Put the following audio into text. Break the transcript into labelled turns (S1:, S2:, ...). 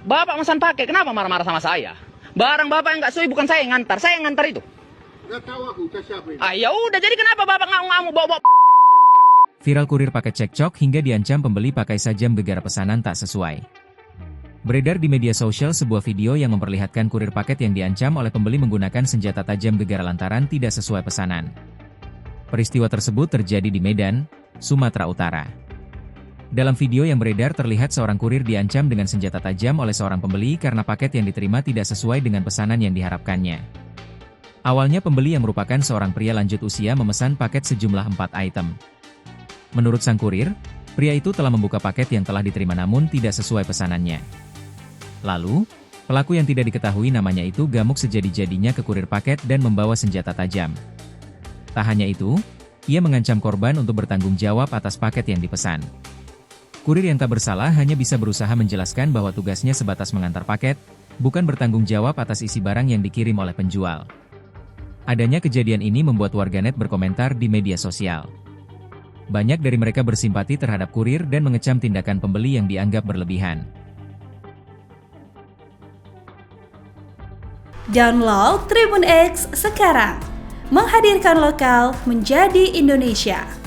S1: Bapak mesan pakai, kenapa marah-marah sama saya? Barang bapak yang nggak sesuai bukan saya yang ngantar itu.
S2: Nggak tahu aku ke siapa ini.
S1: Ya udah, jadi kenapa bapak ngamuk-ngamuk bawa-bawa?
S3: Viral kurir paket cekcok hingga diancam pembeli pakai sajam gegara pesanan tak sesuai. Beredar di media sosial sebuah video yang memperlihatkan kurir paket yang diancam oleh pembeli menggunakan senjata tajam gegara lantaran tidak sesuai pesanan. Peristiwa tersebut terjadi di Medan, Sumatera Utara. Dalam video yang beredar terlihat seorang kurir diancam dengan senjata tajam oleh seorang pembeli karena paket yang diterima tidak sesuai dengan pesanan yang diharapkannya. Awalnya pembeli yang merupakan seorang pria lanjut usia memesan paket sejumlah 4 item. Menurut sang kurir, pria itu telah membuka paket yang telah diterima namun tidak sesuai pesanannya. Lalu, pelaku yang tidak diketahui namanya itu gamuk sejadi-jadinya ke kurir paket dan membawa senjata tajam. Tak hanya itu, ia mengancam korban untuk bertanggung jawab atas paket yang dipesan. Kurir yang tak bersalah hanya bisa berusaha menjelaskan bahwa tugasnya sebatas mengantar paket, bukan bertanggung jawab atas isi barang yang dikirim oleh penjual. Adanya kejadian ini membuat warganet berkomentar di media sosial. Banyak dari mereka bersimpati terhadap kurir dan mengecam tindakan pembeli yang dianggap berlebihan.
S4: Download Tribun X sekarang, menghadirkan lokal menjadi Indonesia.